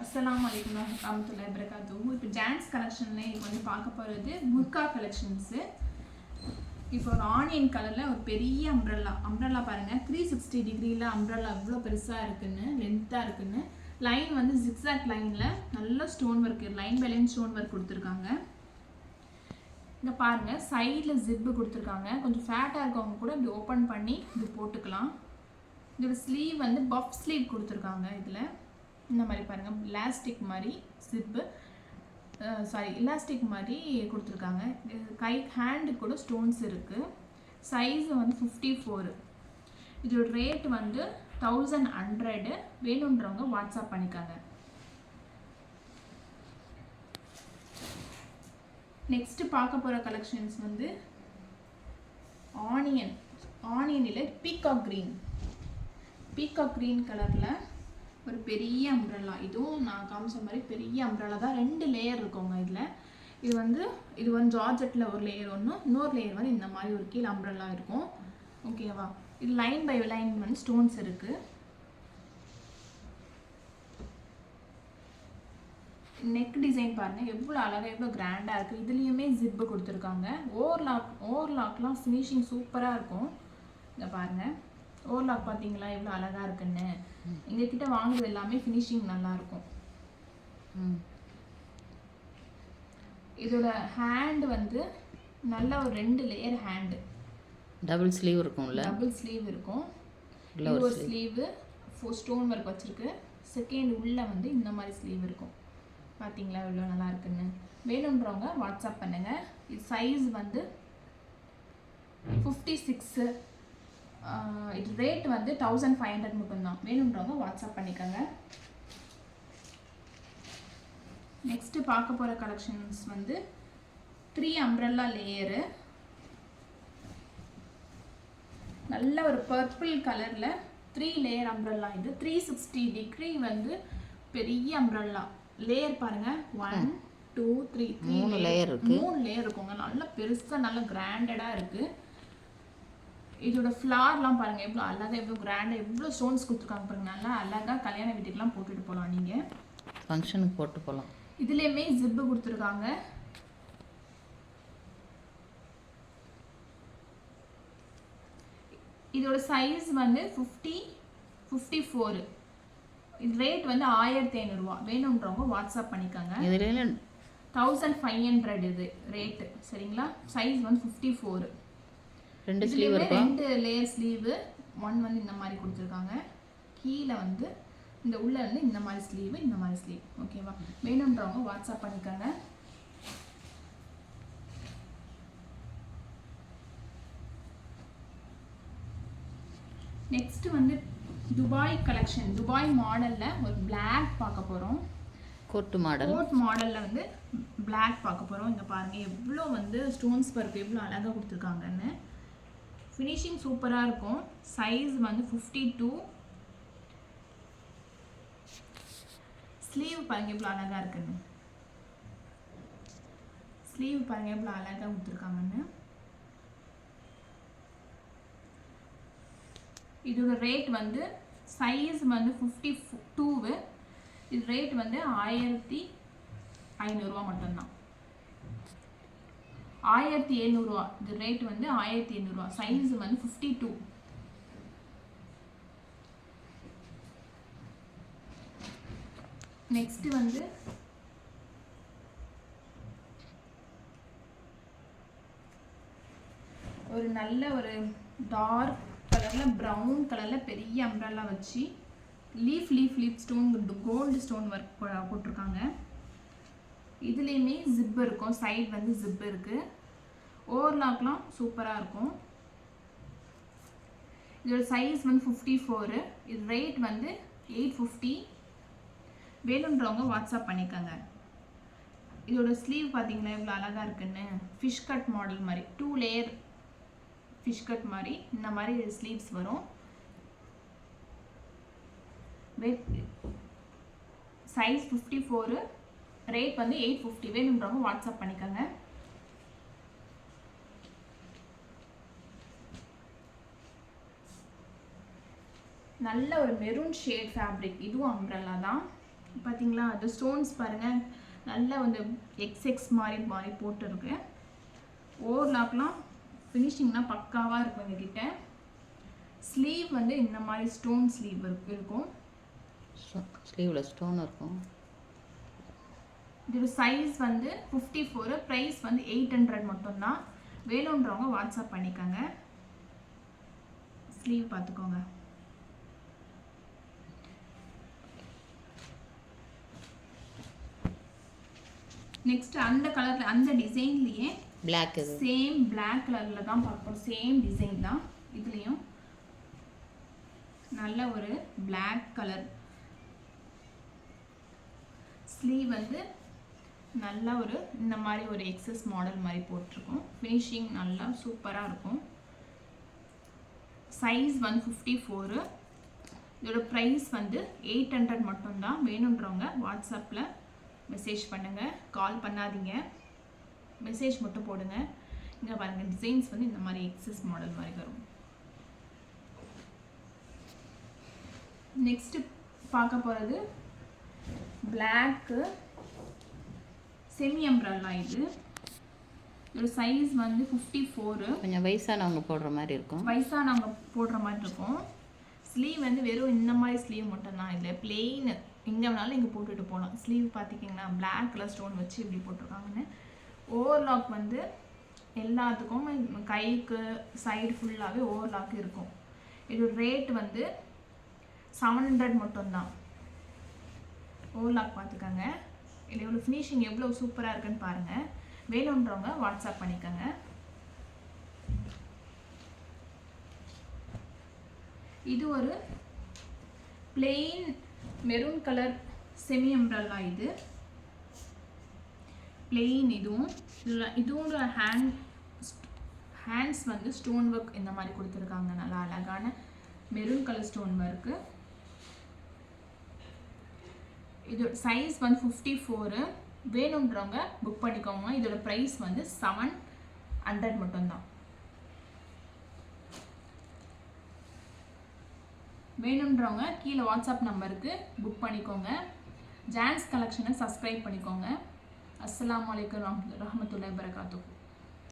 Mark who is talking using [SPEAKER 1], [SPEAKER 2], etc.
[SPEAKER 1] அஸ்ஸலாமு அலைக்கும் வரஹ்மத்துல்லாஹி வபரகாத்துஹு. இப்போ ஜான்ஸ் கலெக்ஷன்ல இப்போ வந்து பார்க்க போகிறது புர்கா கலெக்ஷன்ஸு. இப்போ ஒரு ஆனியன் கலரில் ஒரு பெரிய அம்ப்ரெல்லா பாருங்கள், 360 டிகிரியில் அம்ப்ரெல்லா எவ்வளோ பெருசாக இருக்குன்னு, லென்த்தாக இருக்குன்னு. லைன் வந்து ஜிக்ஸாக் லைனில் நல்ல stone work, line by line stone work கொடுத்துருக்காங்க. இங்கே பாருங்கள், சைடில் ஜிப்பு கொடுத்துருக்காங்க. கொஞ்சம் ஃபேட்டாக இருக்கவங்க கூட இப்படி ஓப்பன் பண்ணி இது போட்டுக்கலாம். இதோட ஸ்லீவ் வந்து பஃப் ஸ்லீவ் கொடுத்துருக்காங்க. இதில் இந்த மாதிரி பாருங்கள், எலாஸ்டிக் மாதிரி ஜிப்பு, எலாஸ்டிக் மாதிரி கொடுத்துருக்காங்க. கை ஹேண்டு கூட ஸ்டோன்ஸ் இருக்குது. சைஸ் வந்து 54. இதோட ரேட் வந்து 1100. வேணுன்றவங்க வாட்ஸ்அப் பண்ணிக்காங்க. நெக்ஸ்ட்டு பார்க்க போகிற கலெக்ஷன்ஸ் வந்து ஆனியனில் பீகாக் க்ரீன் கலரில் ஒரு பெரிய அம்ப்ரெல்லா. இதுவும் நான் காமிச்ச மாதிரி பெரிய அம்ப்ரெல்லா தான். 2 லேயர் இருக்குங்க இதில். இது வந்து ஜார்ஜெட்டில் ஒரு லேயர் ஒன்று, இன்னொரு லேயர் வந்து இந்த மாதிரி ஒரு கீழே அம்ப்ரெல்லா இருக்கும். ஓகேவா? இது லைன் பை லைன் வந்து ஸ்டோன்ஸ் இருக்குது. நெக் டிசைன் பாருங்கள் எவ்வளோ அழகாக, எவ்வளோ கிராண்டாக இருக்குது. இதுலேயுமே ஜிப்பு கொடுத்துருக்காங்க. ஓவர்லாக்லாம் ஃபினிஷிங் சூப்பராக இருக்கும். இங்கே பாருங்கள், ஓவர்லாக் பார்த்தீங்களா எவ்வளோ அழகாக இருக்குன்னு. எங்ககிட்ட வாங்குறது எல்லாமே ஃபினிஷிங் நல்லாயிருக்கும். இதோட ஹேண்டு வந்து நல்ல ஒரு 2 லேயர் ஹேண்டு,
[SPEAKER 2] டபுள் ஸ்லீவ் இருக்கும்.
[SPEAKER 1] ஒரு ஸ்லீவு ஸ்டோன் ஒர்க் வச்சுருக்கு. செகண்ட் உள்ள வந்து இந்த மாதிரி ஸ்லீவ் இருக்கும். பார்த்தீங்களா எவ்வளோ நல்லா இருக்குன்னு. வேணுன்றவங்க வாட்ஸ்அப் பண்ணுங்கள். இது சைஸ் வந்து 56. இது ரேட் வந்து 1500 மட்டும்தான். வேணுன்றவங்க வாட்ஸ்அப் பண்ணிக்கோங்க. நெக்ஸ்ட்டு பார்க்க போகிற கலெக்ஷன்ஸ் வந்து 3 அம்ப்ரெல்லா லேயரு. நல்ல ஒரு பர்பிள் கலரில் 3 லேயர் அம்ப்ரெல்லா. இது 360 டிகிரி வந்து பெரிய அம்ப்ரெல்லா. லேயர் பாருங்கள், 1 2 3 3 லேயர் இருக்குங்க. நல்லா பெருசாக நல்லா கிராண்டடாக இருக்குது. இதோட ஃப்ளார்லாம் பாருங்கள் எவ்வளோ அழகாக, எவ்வளோ கிராண்டாக, எவ்வளோ ஸ்டோன்ஸ் கொடுத்துருக்காங்க பாருங்கள். நல்லா அழகாக கல்யாண வீட்டுக்கெலாம் போட்டுட்டு போகலாம். நீங்கள்
[SPEAKER 2] ஃபங்க்ஷனுக்கு போட்டு போகலாம்.
[SPEAKER 1] இதுலேயுமே ஜிப்பு கொடுத்துருக்காங்க. இதோட சைஸ் வந்து 54. இது ரேட் வந்து 1500. வேணுன்றவங்க வாட்ஸ்அப் பண்ணிக்கோங்க. 1500 இது ரேட்டு. சரிங்களா? சைஸ் வந்து 54.
[SPEAKER 2] 2 ஸ்லீவ் இருக்கும்.
[SPEAKER 1] 2 லேயர் ஸ்லீவு. 1 வந்து இந்த மாதிரி கொடுத்துருக்காங்க. கீழே வந்து இந்த உள்ள வந்து இந்த மாதிரி ஸ்லீவு, இந்த மாதிரி ஸ்லீவ். ஓகேவா? வேணுன்றவங்க வாட்ஸ்அப் பண்ணிக்கோங்க. நெக்ஸ்ட் வந்து துபாய் கலெக்ஷன். துபாய் மாடலில் ஒரு பிளாக் பார்க்க போகிறோம். கோட் மாடலில் வந்து பிளாக் பார்க்க போகிறோம். இங்கே பாருங்கள் எவ்வளோ வந்து ஸ்டோன்ஸ் ஒர்க் எவ்வளோ அழகாக கொடுத்துருக்காங்கன்னு. ஃபினிஷிங் சூப்பராக இருக்கும். சைஸ் வந்து 52. ஸ்லீவ் பாருங்கள் எவ்வளோ அழகாக இருக்குன்னு. ஸ்லீவ் பாருங்கள் எவ்வளோ அழகாக கொடுத்துருக்காங்கன்னு. இதோட ரேட் வந்து சைஸ் வந்து 52. இது ரேட் வந்து 1500 மட்டும்தான். 1700. இது ரேட் வந்து 1700. சைஸ் வந்து 52. நெக்ஸ்ட் வந்து ஒரு நல்ல ஒரு டார்க் கலரில் ப்ரௌன் கலரில் பெரிய அம்ப்ரெல்லா வச்சு leaf stone gold stone work போட்டிருக்காங்க. இதுலேயுமே ஜிப் இருக்கும். சைடு வந்து ஜிப் இருக்குது. ஓவர்லாக்லாம் சூப்பராக இருக்கும். இதோட சைஸ் வந்து 54. இது ரேட் வந்து 850. வேணுன்றவங்க வாட்ஸ்அப் பண்ணிக்கோங்க. இதோட ஸ்லீவ் பார்த்தீங்கன்னா எவ்வளோ அழகாக இருக்குன்னு. ஃபிஷ் கட் மாடல் மாதிரி 2 லேயர் ஃபிஷ் கட் மாதிரி இந்த மாதிரி ஸ்லீவ்ஸ் வரும். சைஸ் 54. ரேட் வந்து 850. வேணுன்றவங்க வாட்ஸ்அப் பண்ணிக்கோங்க. நல்ல ஒரு மெரூன் ஷேட் ஃபேப்ரிக். இதுவும் அம்ப்ரெல்லா தான். பார்த்தீங்களா அது ஸ்டோன்ஸ் பாருங்கள் நல்லா வந்து எக்ஸ்எக்ஸ் மாதிரி போட்டுருக்கு. ஓவர்லாக்லாம் ஃபினிஷிங்லாம் பக்காவாக இருக்கும் எங்ககிட்ட. ஸ்லீவ் வந்து இந்த மாதிரி ஸ்டோன் ஸ்லீவ் இருக்கும்.
[SPEAKER 2] ஸ்லீவில் ஸ்டோன் இருக்கும்.
[SPEAKER 1] இதோட சைஸ் வந்து 54, ப்ரைஸ் வந்து 800 மட்டும்தான். வேணுன்றவங்க வாட்ஸ்அப் பண்ணிக்கோங்க. ஸ்லீவ் பார்த்துக்கோங்க. நெக்ஸ்ட் அந்த கலர்ல அந்த டிசைன்லயே
[SPEAKER 2] பிளாக் இது
[SPEAKER 1] சேம் பிளாக் கலர்ல தான் பார்ப்போம். சேம் டிசைன் தான் இதுலயும். நல்ல ஒரு பிளாக் கலர் ஸ்லீவ் வந்து நல்ல ஒரு இந்த மாதிரி ஒரு எக்ஸஸ் மாடல் மாதிரி போட்டிருக்கோம். ஃபினிஷிங் நல்லா சூப்பராக இருக்கும். சைஸ் வந்து 54. இதோட ப்ரைஸ் வந்து 800 மட்டும்தான். வேணுன்றவங்க வாட்ஸ்அப்பில் மெசேஜ் பண்ணுங்கள், கால் பண்ணாதீங்க, மெசேஜ் மட்டும் போடுங்க. இங்கே பாருங்கள் டிசைன்ஸ் வந்து இந்த மாதிரி எக்ஸஸ் மாடல் மாதிரி வரும். நெக்ஸ்ட் பார்க்க போகிறது பிளாக்கு செமி அம்ப்ரெல்லா. இதோட சைஸ் வந்து 54.
[SPEAKER 2] கொஞ்சம் வயசானவங்க போடுற மாதிரி இருக்கும்.
[SPEAKER 1] வயசானவங்க போடுற மாதிரி இருக்கும். ஸ்லீவ் வந்து வெறும் இந்த மாதிரி ஸ்லீவ் மட்டும்தான், இல்லை பிளெயின் எங்கே வேணாலும் இங்கே போட்டுட்டு போகலாம். ஸ்லீவ் பார்த்திங்கன்னா பிளாக் கலர் ஸ்டோன் வச்சு இப்படி போட்டிருக்காங்கன்னு. ஓவர்லாக் வந்து எல்லாத்துக்கும் கைக்கு சைடு ஃபுல்லாகவே ஓவர்லாக் இருக்கும். இதோட ரேட் வந்து 700 மட்டும்தான். ஓவர்லாக் பார்த்துக்கோங்க. இது எவ்வளோ ஃபினிஷிங் எவ்வளோ சூப்பராக இருக்குன்னு பாருங்கள். வேணுன்றவங்க வாட்ஸ்அப் பண்ணிக்கோங்க. இது ஒரு plain maroon colour semi umbrella. இது பிளெயின். இதுவும் ஹேண்ட்ஸ் வந்து ஸ்டோன் ஒர்க் இந்த மாதிரி கொடுத்துருக்காங்க. நல்லா அழகான மெரூன் கலர் ஸ்டோன் ஒர்க்கு. இதோட சைஸ் வந்து 54. வேணுன்றவங்க புக் பண்ணிக்கோங்க. இதோட ப்ரைஸ் வந்து 700 மட்டும்தான். வேணுன்றவங்க கீழே வாட்ஸ்அப் நம்பருக்கு புக் பண்ணிக்கோங்க. ஜான்ஸ் கலெக்ஷனை சப்ஸ்கிரைப் பண்ணிக்கோங்க. அஸ்ஸலாமு அலைக்கும் ரஹ்மத்துல்லாஹி வபரகாத்துஹு.